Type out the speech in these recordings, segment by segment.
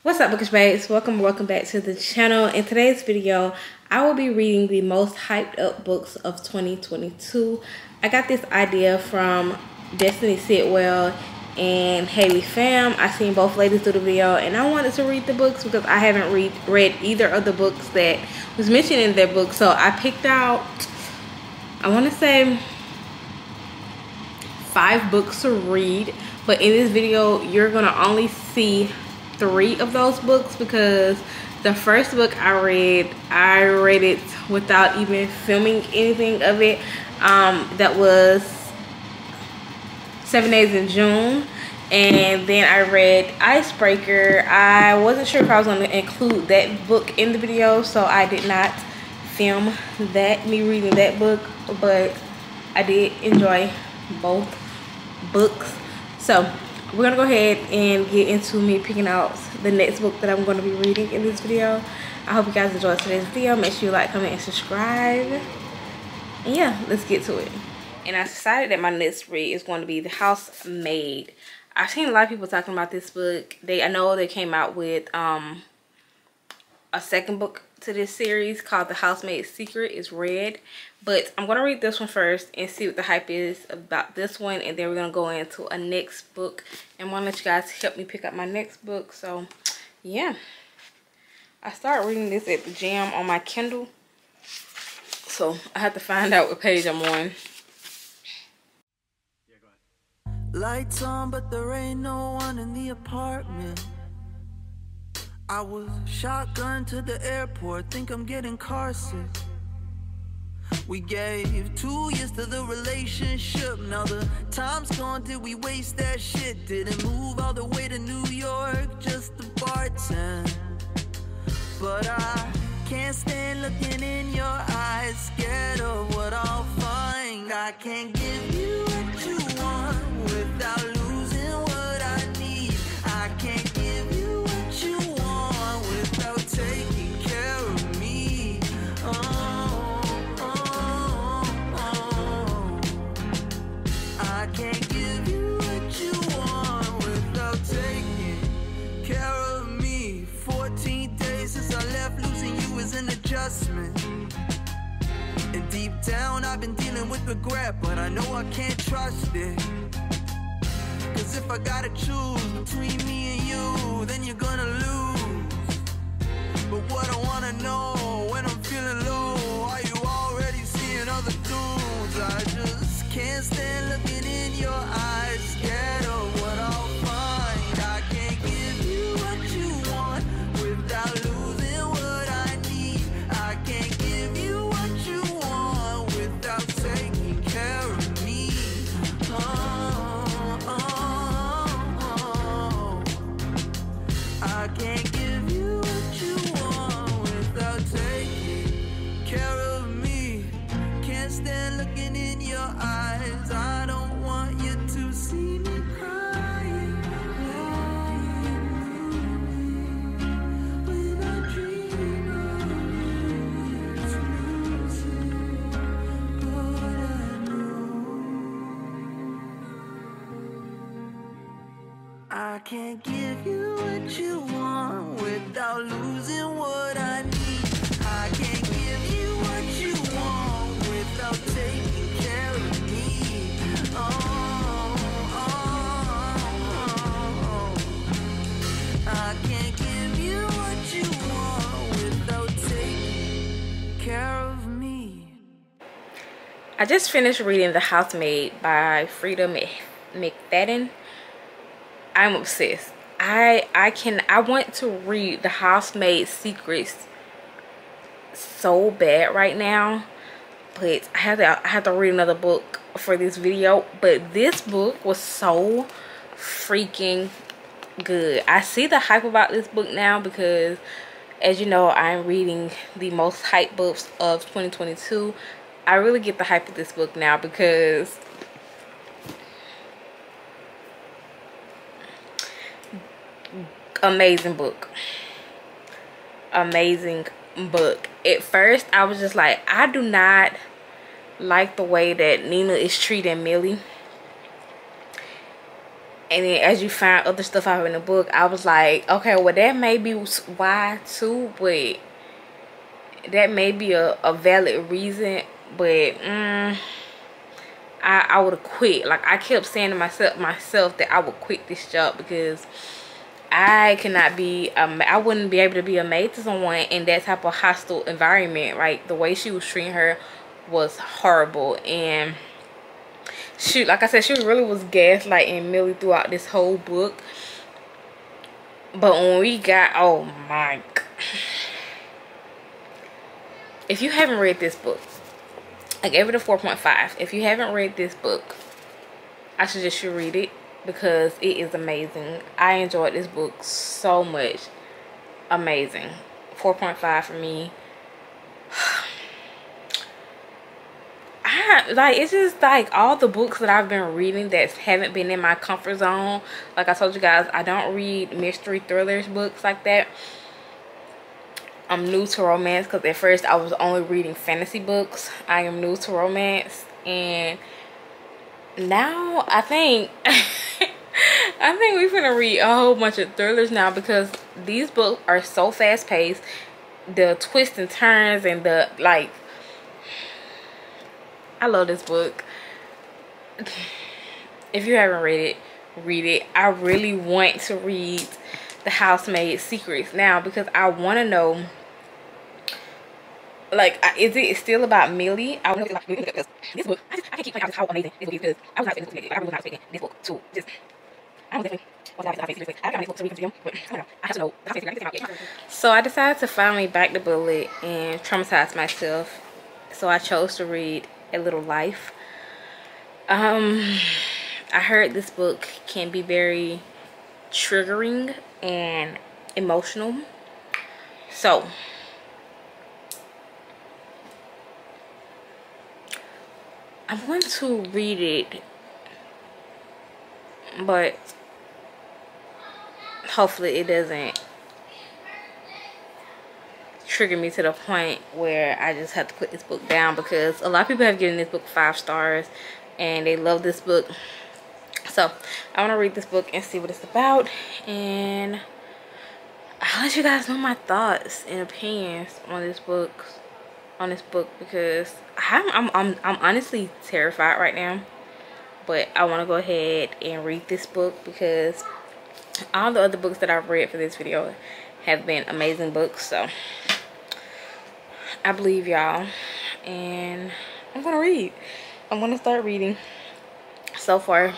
What's up, bookish babes? Welcome back to the channel. In today's video, I will be reading the most hyped up books of 2022. I got this idea from Destiny Sitwell and Haley Pham. I seen both ladies do the video and I wanted to read the books because I haven't read either of the books that was mentioned in their book. So I picked out, I want to say 5 books to read, but in this video you're gonna only see 3 of those books because the first book I read it without even filming anything of it. That was 7 Days in June, and then I read Icebreaker. I wasn't sure if I was going to include that book in the video, so I did not film me reading that book, but I did enjoy both books. So we're gonna go ahead and get into me picking out the next book that I'm going to be reading in this video. I hope you guys enjoyed today's video. Make sure you like, comment, and subscribe. And yeah, let's get to it. And I decided that my next read is going to be The Housemaid. I've seen a lot of people talking about this book. I know they came out with a second book to this series called The Housemaid's Secret. Is Red, but I'm gonna read this one first and see what the hype is about this one, and then we're gonna go into a next book and want to let you guys help me pick up my next book. So yeah, I started reading this at the gym on my Kindle, so I have to find out what page I'm on. Lights on, but there ain't no one in the apartment. I was shotgun to the airport, think I'm getting car sick. We gave 2 years to the relationship, now the time's gone, did we waste that shit? Didn't move all the way to New York just to bartend. But I can't stand looking in your eyes, scared of what I'll find. I can't give you what you want without losing what I need. I can't give you what you want without taking care of me. I can't give you what you want without taking care of me. 14 days since I left, losing you is an adjustment. And deep down I've been dealing with regret, but I know I can't trust it. Cause if I gotta choose between me and you, then you're gonna lose. But what I wanna know when I'm feeling low, are you already seeing other dudes? I just can't stand looking in your eyes, scared of what I'll find. I can't give you what you want without losing what I need. I can't give you what you want without taking care of me. I can't give you what you want without taking care of me. Can't stand looking in your eyes. I don't want you to see me crying, without dreaming of losing what I know. I can't give you what you want without losing what I need. I can't give you what you want without taking care of me. I can't give you what you want without taking care of me. I just finished reading The Housemaid by Frida McFadden. I'm obsessed. I want to read The Housemaid's Secrets so bad right now, but I have to read another book for this video. But this book was so freaking good. I see the hype about this book now because, as you know, I'm reading the most hyped books of 2022. I really get the hype of this book now because amazing book. At first I was just like, I do not like the way that Nina is treating Millie, And then as you find other stuff out in the book, I was like, okay, well, that may be why too, but that may be a valid reason. But I would have quit. Like, I kept saying to myself that I would quit this job because I cannot be, I wouldn't be able to be a maid to someone in that type of hostile environment. Like, the way she was treating her was horrible. And she, like I said, she really was gaslighting Millie throughout this whole book. But when we got, oh my God. If you haven't read this book, I gave it a 4.5. If you haven't read this book, I suggest you read it because it is amazing. I enjoyed this book so much. Amazing. 4.5 for me. It's just like all the books that I've been reading that haven't been in my comfort zone. Like I told you guys, I don't read mystery thrillers books like that. I'm new to romance because at first I was only reading fantasy books. I am new to romance, and now I think I think we're gonna read a whole bunch of thrillers now because these books are so fast paced. The twists and turns and the like. I love this book. If you haven't read it, read it. I really want to read The Housemaid's Secrets now because I want to know, like, is it still about Millie? I want to know if this book. I can't keep pointing out how amazing this book is because I was not expecting this. I really was not expecting this book to just. I don't definitely was not expecting this. I got this book to read from but I don't know. I have to know. So I decided to finally bite the bullet and traumatize myself. So I chose to read A Little Life. I heard this book can be very triggering and emotional. So I'm going to read it, but hopefully it doesn't trigger me to the point where I just have to put this book down, because a lot of people have given this book 5 stars and they love this book. So I want to read this book and see what it's about, and I'll let you guys know my thoughts and opinions on this book because I'm honestly terrified right now, but I want to go ahead and read this book because all the other books that I've read for this video have been amazing books. So I believe y'all, and I'm gonna read. I'm gonna start reading. So far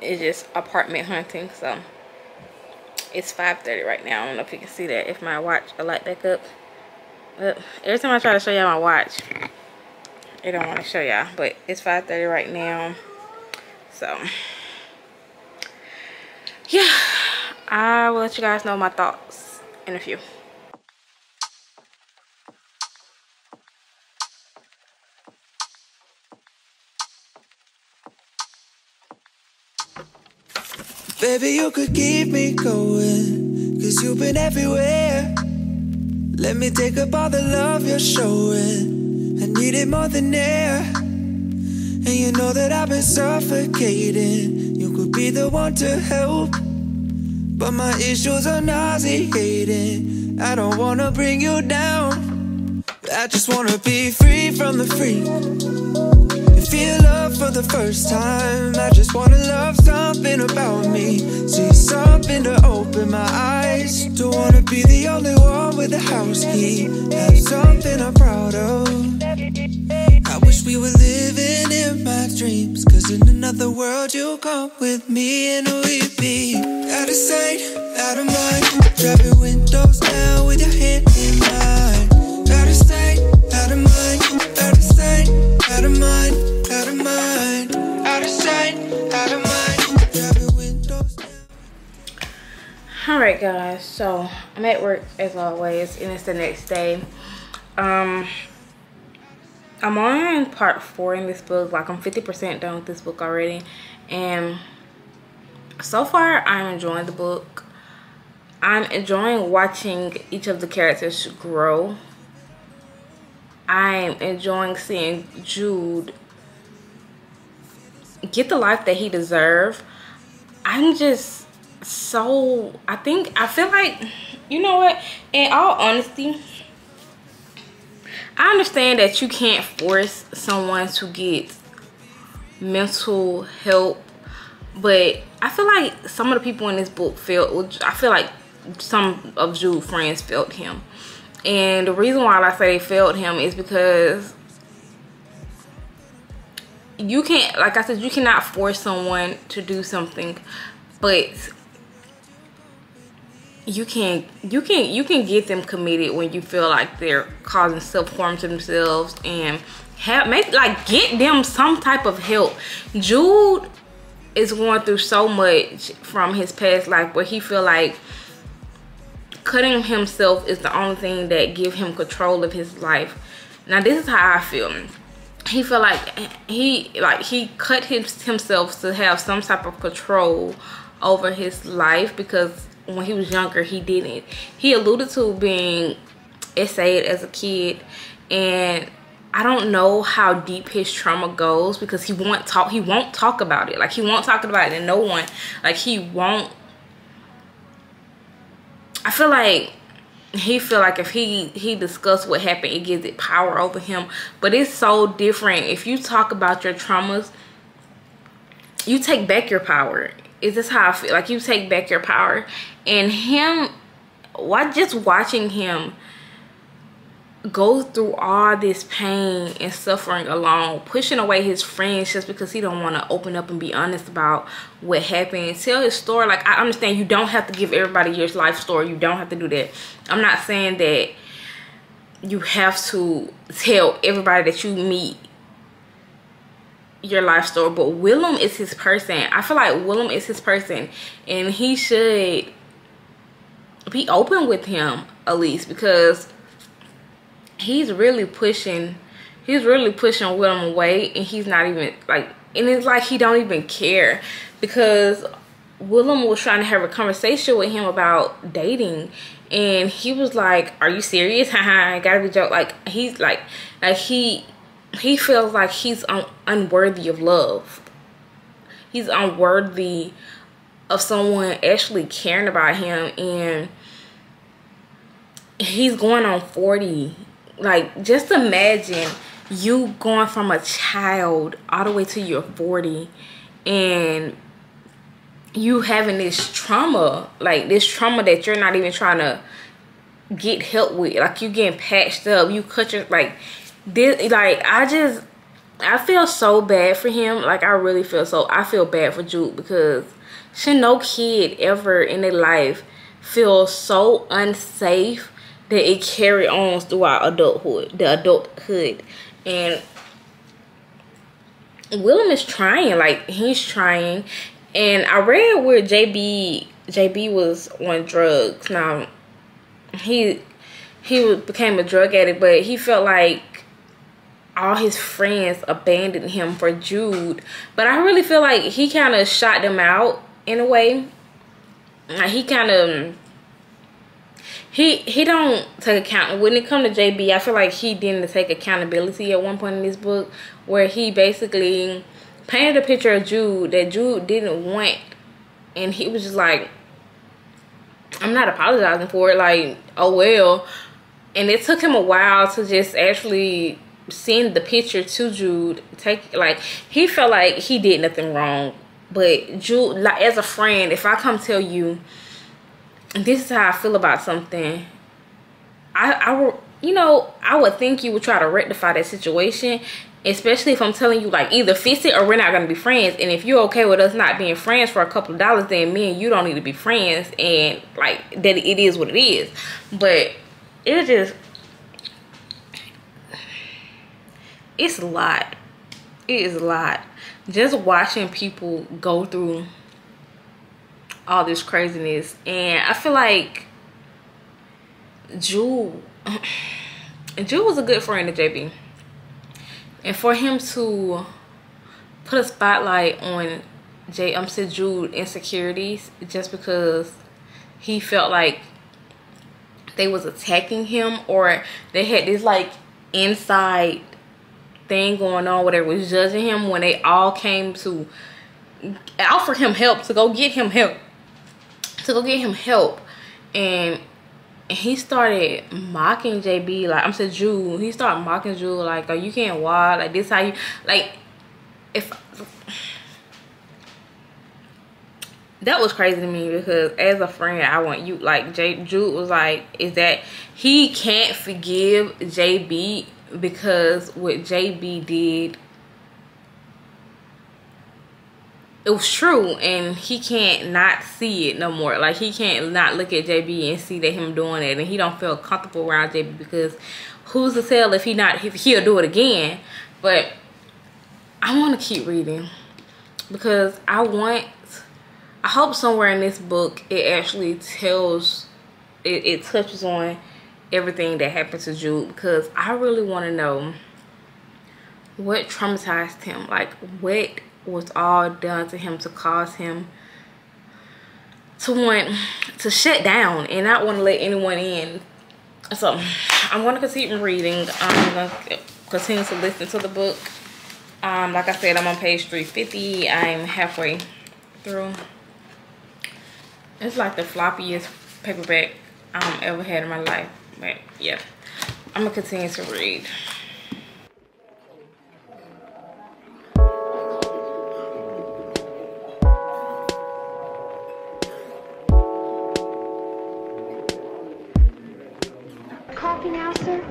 it's just apartment hunting, so it's 5:30 right now. I don't know if you can see that, if my watch will light back up. But every time I try to show y'all my watch, it don't want to show y'all, but it's 5:30 right now. So yeah, I will let you guys know my thoughts in a few. Baby, you could keep me going, 'cause you've been everywhere. Let me take up all the love you're showing. I need it more than air. And you know that I've been suffocating. You could be the one to help, but my issues are nauseating. I don't wanna bring you down. I just wanna be free from the freak. Feel love for the first time. I just wanna love something about me. See something to open my eyes. Don't wanna be the only one with the house key. Have something I'm proud of. I wish we were living in my dreams, 'cause in another world you come with me and we'd be out of sight, out of mind. Driving windows down with your hand in mine. Out of sight, out of mind. Out of sight, out of mind. Out of mind, out of sight, out of mind. Driving windows down. Alright guys, so I'm at work as always, and it's the next day. I'm on part 4 in this book. Like, I'm 50% done with this book already, and so far I'm enjoying the book. I'm enjoying watching each of the characters grow. I'm enjoying seeing Jude get the life that he deserved. I'm just so, I feel like, you know what, in all honesty, I understand that you can't force someone to get mental help, but I feel like some of the people in this book I feel like some of Jude's friends failed him. And the reason why I say they failed him is because you can't, like I said, you cannot force someone to do something, but you can get them committed when you feel like they're causing self-harm to themselves, and get them some type of help. Jude is going through so much from his past life where he feel like cutting himself is the only thing that give him control of his life. Now this is how I feel. He feel like he cut himself to have some type of control over his life, because when he was younger he didn't. He alluded to being essayed as a kid, and I don't know how deep his trauma goes, because he won't talk about it. Like, he won't talk about it to no one. Like, he won't. I feel like if he discussed what happened, it gives it power over him. But it's so different. If you talk about your traumas, you take back your power. Is this how I feel? Like, you take back your power. And just watching him go through all this pain and suffering alone, pushing away his friends just because he don't want to open up and be honest about what happened, tell his story. Like, I understand you don't have to give everybody your life story. You don't have to do that. I'm not saying that you have to tell everybody that you meet your life story, but Willem is his person. I feel like Willem is his person, and he should be open with him at least, because he's really pushing Willem away, and he's not even like, and it's like he don't even care, because Willem was trying to have a conversation with him about dating, and he was like, "Are you serious? Haha, gotta be joke." Like, he's like he feels like he's unworthy of love. He's unworthy of someone actually caring about him, and he's going on 40. Like, just imagine you going from a child all the way to your 40, and you having this trauma, like this trauma that you're not even trying to get help with. Like, you getting patched up, you cut your, like, this, like, I feel so bad for him. Like, I feel bad for Jude, because should no kid ever in their life feel so unsafe that it carry on throughout adulthood. And Willem is trying, like, he's trying. And I read where JB was on drugs. Now, he became a drug addict, but he felt like all his friends abandoned him for Jude. But I really feel like he kind of shot them out in a way. Like, he kind of, he don't take account. When it comes to JB, I feel like he didn't take accountability at one point in this book, where he basically painted a picture of Jude that Jude didn't want, and he was just like, I'm not apologizing for it, like, oh well. And it took him a while to just actually send the picture to Jude. He felt like he did nothing wrong, but Jude, like, as a friend, if I come tell you this is how I feel about something, I would think you would try to rectify that situation, especially if I'm telling you, like, either fix it or we're not going to be friends. And if you're okay with us not being friends for a couple of dollars, then me and you don't need to be friends, and like, that it is what it is. But it's a lot. It is a lot. Just watching people go through all this craziness. And I feel like Jude was a good friend to JB. And for him to put a spotlight on Jude insecurities just because he felt like they was attacking him, or they had this like inside thing going on where they was judging him, when they all came to offer him help, to go get him help, and he started mocking JB, like, I'm saying Jude. He started mocking Jude, like, oh, you can't walk, like, this how you, like, if that was crazy to me, because as a friend, I want you, like, Jude was like, is that he can't forgive JB because what JB did, it was true, and he can't not see it no more. Like, he can't not look at JB and see that him doing it, and he don't feel comfortable around JB, because who's to tell if he'll do it again. But I want to keep reading, because I hope somewhere in this book it actually tells, it touches on everything that happened to Jude, because I really want to know what traumatized him, like what was all done to him to cause him to want to shut down and not want to let anyone in. So I'm going to continue reading. I'm going to continue to listen to the book. Like I said, I'm on page 350. I'm halfway through. It's like the floppiest paperback ever had in my life. But yeah, I'm going to continue to read. Coffee now, sir?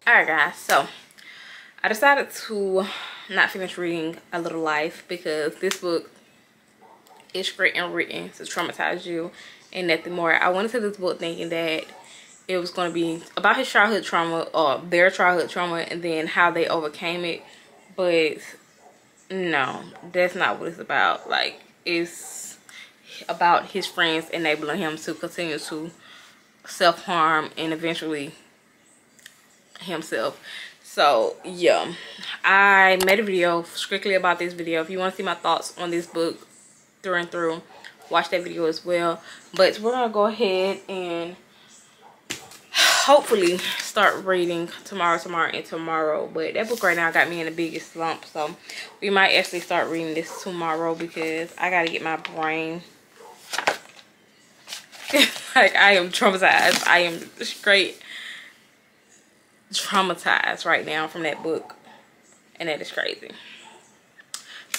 Alright guys, so I decided to not finish reading A Little Life, because this book is straight and written to traumatize you and nothing more. I went into this book thinking that it was going to be about his childhood trauma, or their childhood trauma, and then how they overcame it. But no, that's not what it's about. Like, it's about his friends enabling him to continue to self-harm and eventually himself. So yeah, I made a video strictly about this video. If you want to see my thoughts on this book through and through, watch that video as well. But we're gonna go ahead and hopefully start reading tomorrow. But that book right now got me in the biggest slump, so we might actually start reading this tomorrow, because I gotta get my brain like, I am traumatized. I am straight traumatized right now from that book, and that is crazy.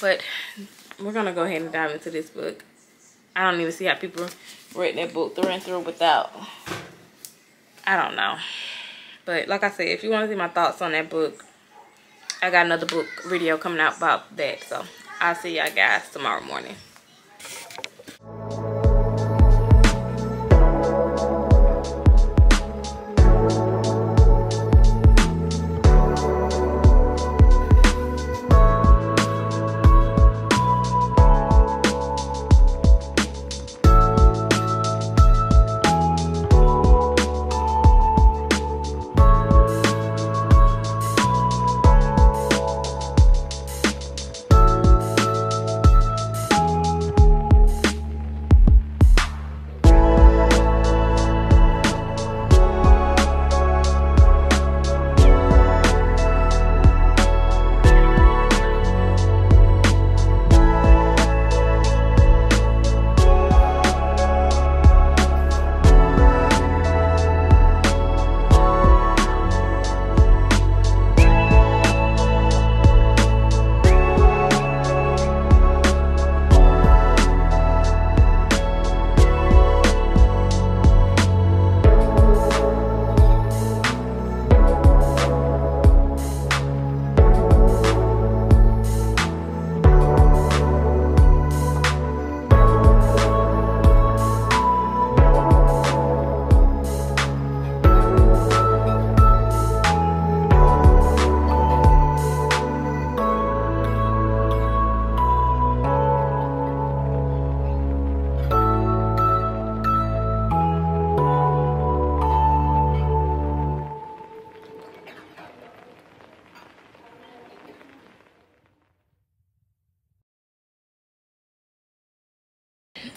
But we're gonna go ahead and dive into this book. I don't even see how people read that book through and through without, I don't know. But like I said, if you want to see my thoughts on that book, I got another book video coming out about that. So I'll see y'all guys tomorrow morning.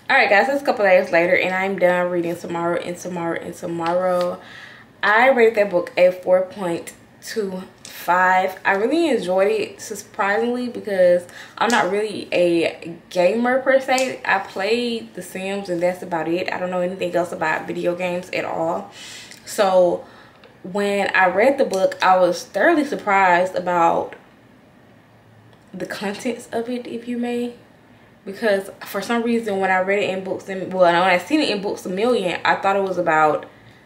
all right guys, it's a couple days later and I'm done reading Tomorrow and Tomorrow and Tomorrow. I rated that book a 4.25. I really enjoyed it, surprisingly, because I'm not really a gamer per se. I played The Sims and that's about it. I don't know anything else about video games at all. So when I read the book, I was thoroughly surprised about the contents of it, if you may. Because for some reason when I read it in books, and well, when I seen it in Books A Million, I thought it was about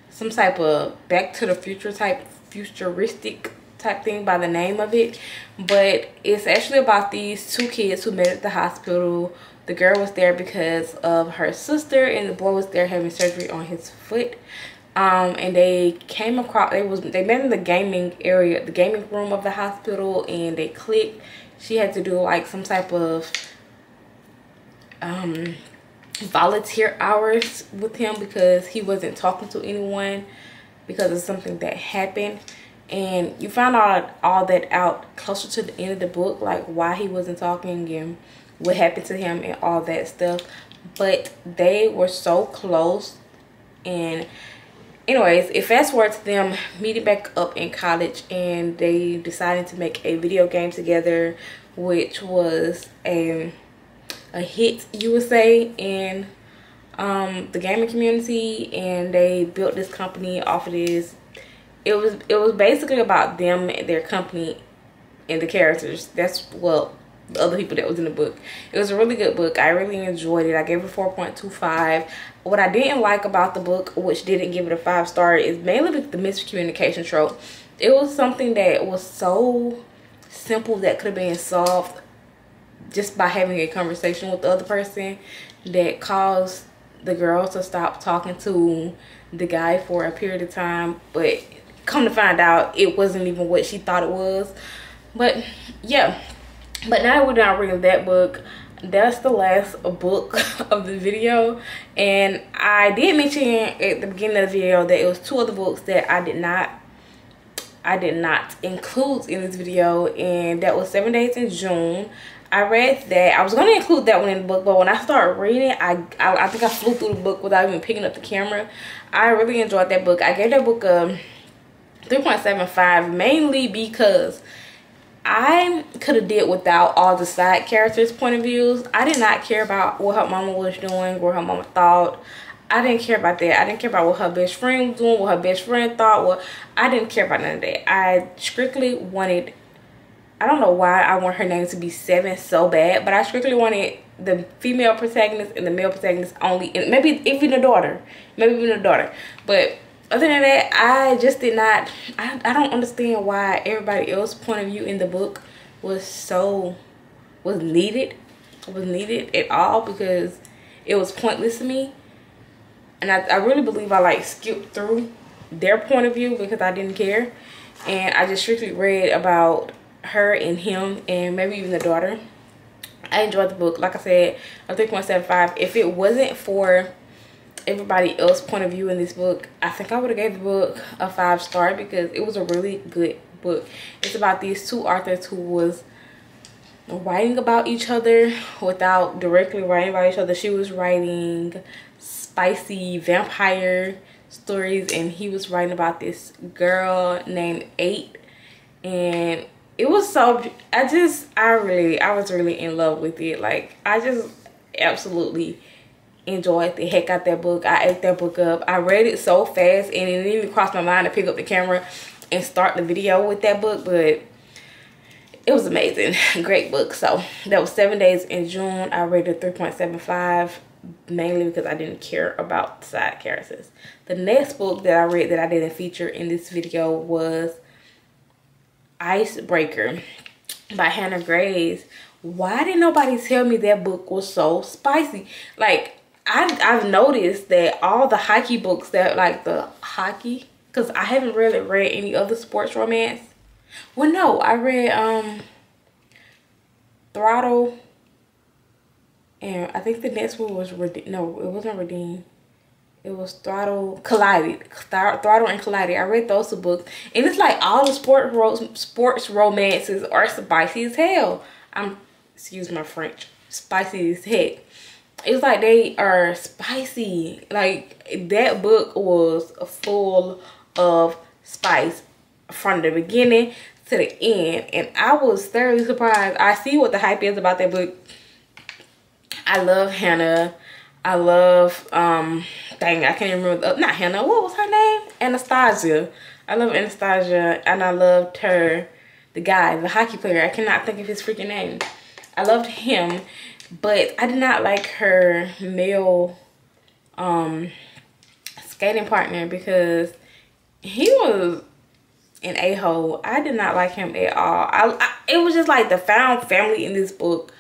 some type of Back to the Future type, futuristic type thing by the name of it. But it's actually about these two kids who met at the hospital. The girl was there because of her sister and the boy was there having surgery on his foot. And they came across, they met in the gaming area, the gaming room of the hospital, and they clicked. She had to do like some type of volunteer hours with him because he wasn't talking to anyone because of something that happened. And you found out all that out closer to the end of the book, like why he wasn't talking and what happened to him and all that stuff. But they were so close. And anyways, it fast forward to them meeting back up in college, and they decided to make a video game together, which was a hit, you would say, in the gaming community. And they built this company off of this. It was basically about them and their company and the characters. That's, well, the other people that was in the book. It was a really good book. I really enjoyed it. I gave it 4.25. What I didn't like about the book, which didn't give it a 5-star, is mainly the miscommunication trope. It was something that was so simple that could have been solved just by having a conversation with the other person, that caused the girl to stop talking to the guy for a period of time. But come to find out, it wasn't even what she thought it was. But yeah, but now we're done reading that book. That's the last book of the video. And I did mention at the beginning of the video that it was 2 other books that I did not include in this video, and that was 7 Days in June. I read that. I was going to include that one in the book, but when I started reading, I think I flew through the book without even picking up the camera. I really enjoyed that book. I gave that book a 3.75, mainly because I could have did without all the side characters' point of views. I did not care about what her mama was doing, what her mama thought. I didn't care about that. I didn't care about what her best friend was doing, what her best friend thought. Well, I didn't care about none of that. I strictly wanted, I don't know why I want her name to be Seven so bad, but I strictly wanted the female protagonist and the male protagonist only, and maybe even a daughter. But other than that, I just did not, I don't understand why everybody else's point of view in the book was needed at all, because it was pointless to me. And I really believe I like skipped through their point of view because I didn't care. And I just strictly read about her and him and maybe even the daughter. I enjoyed the book. Like I said, a 3.75. If it wasn't for everybody else's point of view in this book, I think I would have gave the book a 5-star because it was a really good book. It's about these 2 authors who was writing about each other without directly writing about each other. She was writing spicy vampire stories, and he was writing about this girl named 8. And it was so, I was really in love with it. Like, I just absolutely enjoyed the heck out that book. I ate that book up. I read it so fast, and it didn't even cross my mind to pick up the camera and start the video with that book, but it was amazing. Great book. So that was 7 Days in June. I rated 3.75, mainly because I didn't care about side characters. The next book that I read that I didn't feature in this video was Icebreaker by Hannah Grace. Why didn't nobody tell me that book was so spicy? Like, I've noticed that all the hockey books that, like the hockey, because I haven't really read any other sports romance. Well, no, I read Throttle, and I think the next one was no, it wasn't Redeem. It was Throttle Collided. Throttle and Collided. I read those 2 books, and it's like all the sports romances are spicy as hell. Excuse my French, spicy as heck. it's like they are spicy. Like that book was full of spice from the beginning to the end, and I was thoroughly surprised. I see what the hype is about that book. I love Hannah. I love dang, I can't even remember, not Hannah, what was her name? Anastasia. I love Anastasia, and I loved her, the guy, the hockey player. I cannot think of his freaking name. I loved him, but I did not like her male skating partner because he was an a-hole. I did not like him at all. It was just like the found family in this book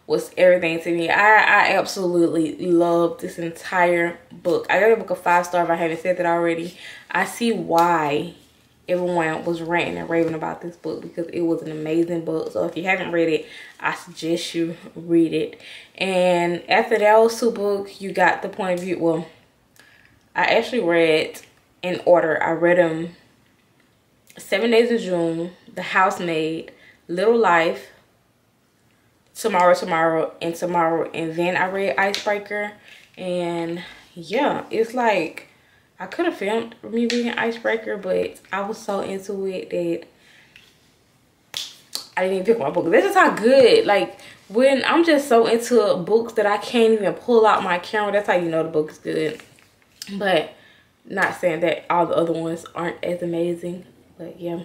was everything to me. I absolutely loved this entire book. I got the book a 5-star if I haven't said that already. I see why everyone was ranting and raving about this book because it was an amazing book. So if you haven't read it, I suggest you read it. And after those 2 books, you got the point of view. Well, I actually read in order. I read them 7 Days in June, The Housemaid, Little Life, Tomorrow, and Tomorrow, and then I read Icebreaker. And yeah, it's like I could have filmed me reading Icebreaker, but I was so into it that I didn't even pick my book. This is how good, like when I'm just so into books that I can't even pull out my camera, that's how you know the book is good. But not saying that all the other ones aren't as amazing, but yeah.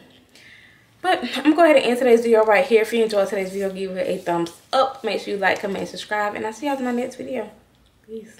But I'm gonna go ahead and end today's video right here. If you enjoyed today's video, give it a thumbs up. Make sure you like, comment, and subscribe. And I'll see you guys in my next video. Peace.